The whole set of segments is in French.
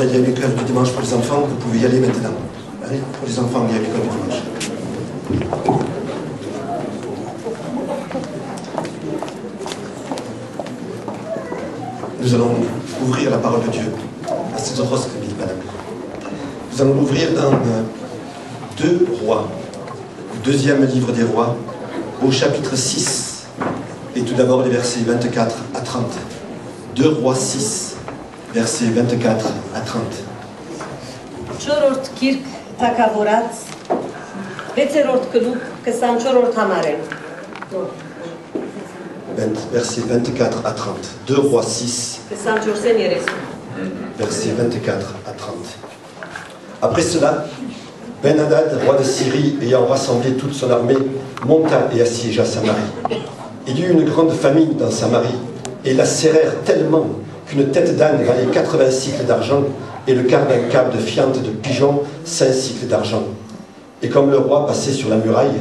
il y a l'école du dimanche pour les enfants, vous pouvez y aller maintenant. Allez, pour les enfants, il y a l'école du dimanche. Nous allons ouvrir la parole de Dieu. Nous allons l'ouvrir dans 2 Rois, le 2e livre des Rois, au chapitre 6, et tout d'abord les versets 24 à 30. 2 Rois 6, versets 24 à 30. Չորրորդ գիրք թագավորած 6-րդ գլուխ 24-րդ համարել. Versets 24 à 30. 2 Rois 6, 24-ին 30. versets 24 à 30. Après cela, Ben-Hadad, roi de Syrie, ayant rassemblé toute son armée, monta et assiégea Samarie. Il y eut une grande famine dans Samarie, et la serrèrent tellement qu'une tête d'âne valait 80 cycles d'argent, et le quart d'un câble de fiente de pigeon 5 cycles d'argent. Et comme le roi passait sur la muraille,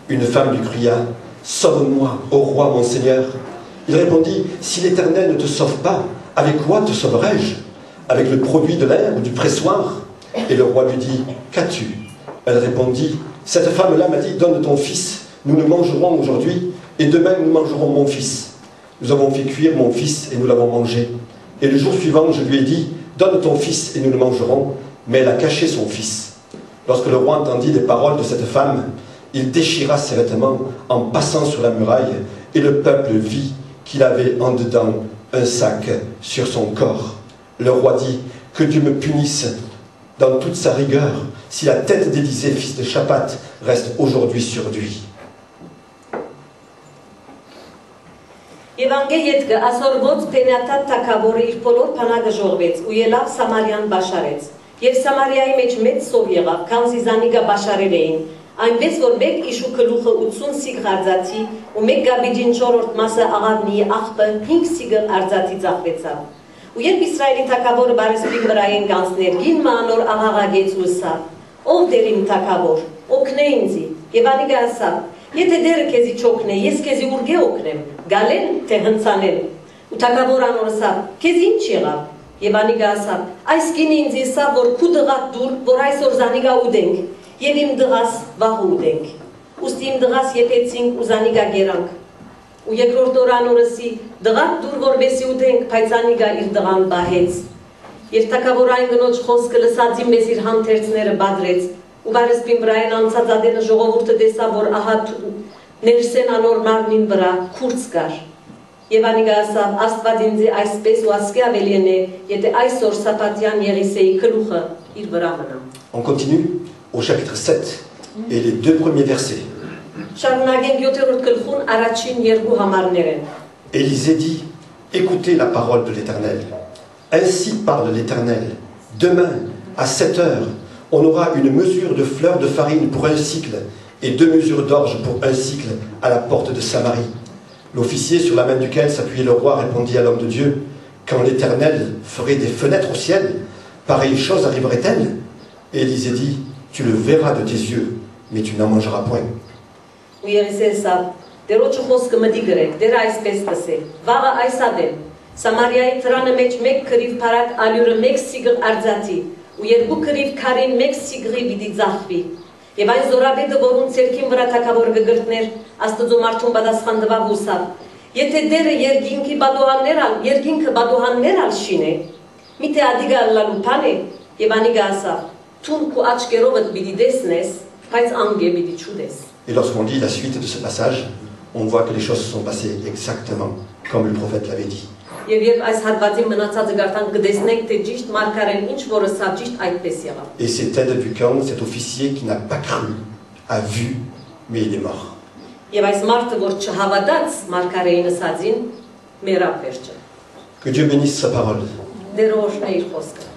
une femme lui cria « Sauve-moi, ô roi, mon Seigneur !» Il répondit « Si l'Éternel ne te sauve pas, avec quoi te sauverai-je? Avec le produit de l'air ou du pressoir ?» Et le roi lui dit « Qu'as-tu » Elle répondit « Cette femme-là m'a dit « Donne ton fils, nous le mangerons aujourd'hui, et demain nous mangerons mon fils. » Nous avons fait cuire mon fils et nous l'avons mangé. Et le jour suivant, je lui ai dit « Donne ton fils et nous le mangerons. » Mais elle a caché son fils. Lorsque le roi entendit les paroles de cette femme, il déchira ses vêtements en passant sur la muraille, et le peuple vit qu'il avait en dedans un sac sur son corps. Le roi dit « Que Dieu me punisse dans toute sa rigueur, si la tête d'Élisée, fils de Shaphat, reste aujourd'hui sur lui. » Եվ անգեյետքը ասորվոց պենյատատ թակավորը իր բոլոր պանագը ժողվեց ու ելավ Սամարյան բաշարեց։ Եվ Սամարիայի մեջ մեծ սով եղավ, քանզի զանիկա բաշարել էին, այնպես որ մեկ իշու գլուխը 80 սիգ արձացի ու մեկ գաբիջին 4-րդ մասը աղավնի աղբը 5 սիգ արձացի ծախվեցավ։ Ու երբ Իսրայելի թակավորը բարեսպին վրայեն կանցներ, գին մանոր աղաղագեց ու ասավ. Ով դեր իմ թակավոր, օգնե ինձի։ Եվ անիկա ասավ. Եթե դերը քեզի չօգնե, ես քեզի ուրգե օգնեմ, գալեն թե հնցանեն։ Ու թակավորը անոր ասավ. Քեզ ինչ եղավ։ Եվ անիկա ասավ. Այս կինը ինձ ասավ, որ քու դղատ դուր, որ այսօր զանիկա ուդենք, եւ իմ դղաս վաղ ուդենք։ Ուստի իմ դղաս եփեցինք ու զանիկա գերանք։ Ու երկրորդ օր անորսի դղատ դուր որբեսի ուդենք, բայց անիկա իր դղան բահեց։ Եվ թակավորային գնոջ խոսքը լսածի մեզ իր հանթերցները բադրեց։ Ու բարեսպին վրայեն անցած ադենը ժողովուրդը տեսավ, որ ահա ներսեն անոր մարմին վրա քուրց կար։ Եվ անիկա ասավ, Աստված ինձ այսպես ու ասկե ավելին է, եթե այսօր Սապատյան Եղիսեի գլուխը իր վրա մնա։ On continue au chapitre 7 et les 2 premiers versets. Շարունակենք 7-րդ գլխուն առաջին 2 համարներն։ Élisée dit, écoutez la parole de l'Éternel. Ainsi parle l'Éternel. Demain, à 7 heures, on aura une mesure de fleurs de farine pour 1 cycle et 2 mesures d'orge pour 1 cycle à la porte de Samarie. L'officier sur la main duquel s'appuyait le roi répondit à l'homme de Dieu, quand l'Éternel ferait des fenêtres au ciel, pareille chose arriverait-elle? Et Élisée dit, tu le verras de tes yeux, mais tu n'en mangeras point. Ու Եղիսեյ դերոջը խոսքը մտի գրեք, դեր այսպես տսե, վաղը այս ադեմ, Սամարիայի թրանը մեջ մեկ քրիվ փարակ ալյուրը մեկ սիգր արձացի, ու 2 քրիվ քարին մեկ սիգրի պիտի ձախվի, եւ այն զորաբեդը, որուն ցերքին վրա թակավոր գգրտներ, Աստծո մարդուն պատասխան տվավ ուսավ, եթե դերը երկինքը բադուհաններ ալ շինե, միթե ադիգա լալուփան է, եւ անիկա ասավ, թուն քու աչքերովդ պիտի տեսնես, բայց անգե պիտի չուտես։ Et lorsqu'on lit la suite de ce passage, on voit que les choses se sont passées exactement comme le prophète l'avait dit. Et cet aide du camp, cet officier qui n'a pas cru, a vu, mais il est mort. Que Dieu bénisse sa parole.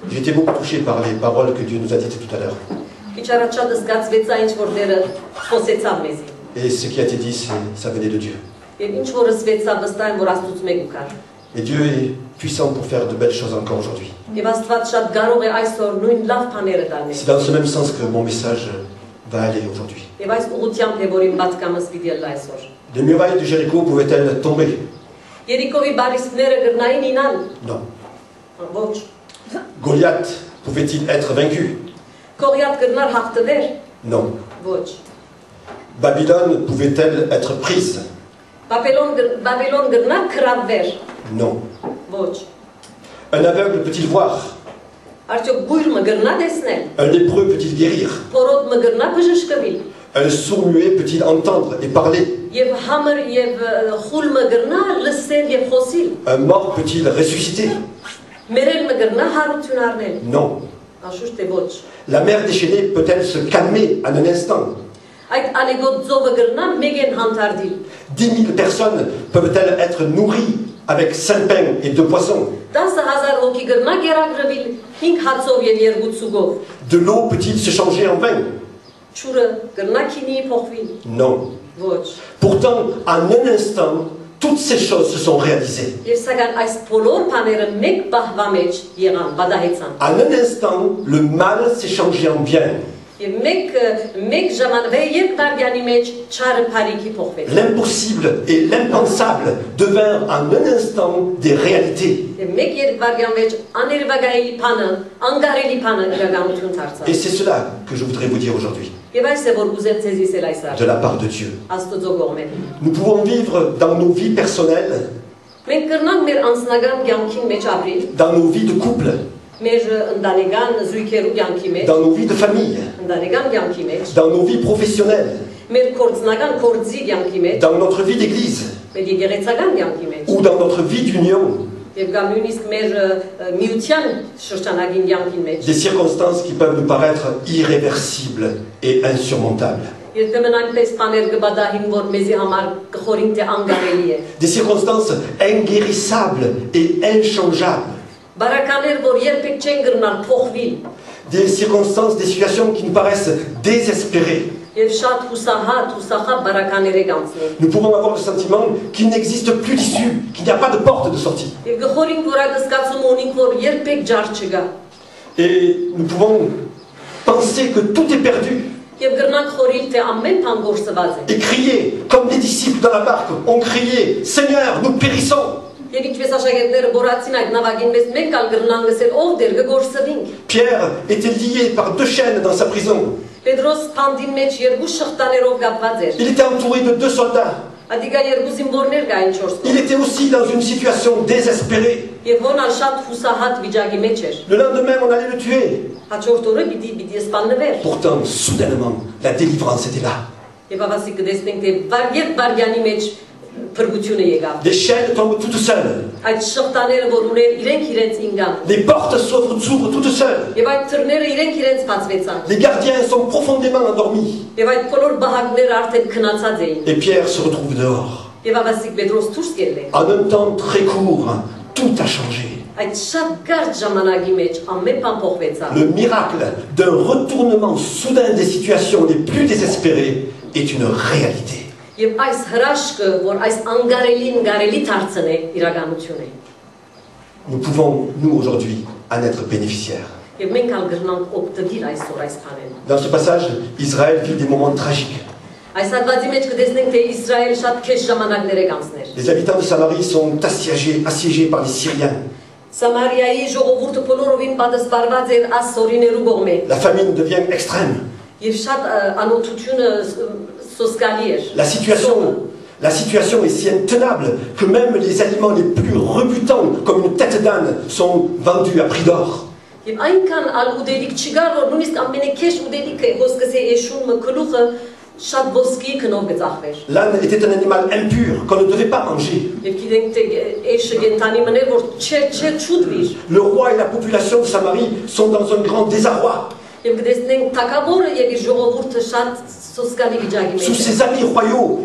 J'ai été beaucoup touché par les paroles que Dieu nous a dites tout à l'heure. Et ce qui a été dit, ça venait de Dieu. Et Dieu est puissant pour faire de belles choses encore aujourd'hui. C'est dans ce même sens que mon message va aller aujourd'hui. Les murailles de Jéricho pouvaient-elles tomber? Non. Goliath pouvait-il être vaincu? Կողյատ կրնար հաղթվեր։ Non. Ոչ։ Babylone pouvait-elle être prise? Բաբելոն կրնար քրավվեր։ Non. Ոչ։ Un aveugle peut-il voir? Արդյոք բույրը կրնա տեսնել։ Un lépreux peut-il guérir? Փորոտ կրնա բժշկվել։ Un sourd-muet peut-il entendre et parler? Եվ համր եւ խուլ կրնա լսել եւ խոսիլ։ Un mort peut-il ressusciter? Մերել կրնա հարություն առնել։ Non. Անշուշտ է ոչ։ La mer déchaînée peut-elle se calmer en un instant? Այդ ալեգոտ ծովը կրնա մեգեն հանդարտիլ։ 10 000 personnes peuvent-elles être nourries avec 5 pains et 2 poissons? 10,000 հոգի կրնա գերագրվել 5 հացով եւ 2 ցուգով։ De l'eau peut-il se changer en vin? Ջուրը կրնա քինի փոխվի։ Non. Ոչ։ Pourtant, en un instant, toutes ces choses se sont réalisées. Եվ սակայն այս բոլոր բաները մեկ բահվա մեջ եղան, բադահեցան։ En un instant, le mal s'est changé en bien. Եվ մեկ ժամանակ երկարյանի մեջ չարը բարիքի փոխվեց։ L'impossible et l'impensable devinrent en un instant des réalités. Եվ մեկ երկարյան մեջ աներվագայի բանը, անգարելի բանը իրականություն դարձավ։ Et c'est cela que je voudrais vous dire aujourd'hui, Եվ այս է որ ուզեմ ցեզի ասել այսօր։ de la part de Dieu. Աստծո կողմեն։ Nous pouvons vivre dans nos vies personnelles, Մենք կրնանք մեր անձնական կյանքին մեջ ապրիլ, dans nos vies de couple, մեր ընտանեկան զույգերու կյանքի մեջ, dans nos vies de famille, ընտանեկան կյանքի մեջ, dans nos vies professionnelles, մեր կորձնական կորձի կյանքի մեջ, dans notre vie d'église մեր եկեղեցական կյանքի մեջ, ou dans notre vie d'union. եւ կամ նույնիսկ մեր միության շրջանագին կյանքի մեջ։ Des circonstances qui peuvent nous paraître irréversibles et insurmontables. Երբեմն այնպես բաներ կբադահին, որ մեզի համար կխորին թե անգարելի է։ Des circonstances inguérissables et inchangeables. Բարականեր, որ երբեք չեն կրնար փոխվել, Des circonstances, des situations qui nous paraissent désespérées. եւ շատ հուսախաբ բարականեր է կանցնի։ Nous pouvons avoir le sentiment qu'il n'existe plus d'issue, qu'il n'y a pas de porte de sortie. Եվ գխորին որ ակսկացում ունենք, որ երբեք ջար չգա։ Et nous pouvons penser que tout est perdu. Եվ գրնանք խորիլ թե ամեն բան գործված է։ Et crier, comme les disciples dans la barque ont crié, Seigneur, nous périssons. Եվ ինչպես աշակերտները բորացին այդ նավակին մեզ մենք ալ գրնան գսել ով դեր գործվինք։ Pierre était lié par 2 chaînes dans sa prison. Պետրոս փանդին մեջ երկու շղթաներով կապված էր։ Il était entouré de 2 soldats. Ադիգա երկու զինվորներ կային 4 Il était aussi dans une situation désespérée. Եվ ոնալ շատ հուսահատ վիճակի մեջ էր։ Le lendemain, on allait le tuer. Հաջորդ օրը պիտի սպաննվեր։ Pourtant, soudainement, la délivrance était là. Եվ ավասի կդեսնենք թե վարգետ վարգյանի մեջ փրկությունը եկավ։ Les chaînes tombent toutes seules. Այդ շղթաները որ ուներ իրենք ինգան։ Les portes s'ouvrent toutes seules. Եվ այդ թռները իրենք բացվեցան։ Les gardiens sont profondément endormis. Եվ այդ բոլոր բահակները արդեն քնացած էին։ Et Pierre se retrouve dehors. Եվ ավասի Պետրոս դուրս եկել է։ En un temps très court, tout a changé. Այդ շատ կարճ ժամանակի մեջ ամեն բան փոխվեցավ։ Le miracle d'un retournement soudain des situations les plus désespérées est une réalité. Եվ այս հրաշքը, որ այս անգարելին գարելի դարձնե իրականություն է։ Nous pouvons, nous, aujourd'hui, en être bénéficiaires. Եվ մենք ալ գրնանք օգտվել այսօր այս բանեն։ Dans ce passage, Israël vit des moments tragiques. Այս հատվածի մեջ կտեսնենք թե Իսրայել շատ քեշ ժամանակներ է կանցներ։ Les habitants de Samarie sont assiégés par les Syriens. Սամարիայի ժողովուրդը բոլորովին պատասխանված էր ասորիներու կողմէ։ La famine devient extrême. Եվ շատ անօթությունը սոսկալի էր։ La situation est si intenable que même les aliments les plus rebutants, comme une tête d'âne, sont vendus à prix d'or. Եվ այնքան ալ ուդելիք չկար, որ նույնիսկ ամենաքեշ ուդելիքը հոսքսե էշուն մկլուխը շատ ոսկի քնով գծախվեր։ L'âne était un animal impur qu'on ne devait pas manger. Եվ գիտենք թե էշը գենտանի մներ որ չուտվիր։ Le roi et la population de Samarie sont dans un grand désarroi. Եվ գտեսնենք թակավորը եւ իր ժողովուրդը շատ սոսկալի վիճակի մեջ։ Sous ses amis royaux,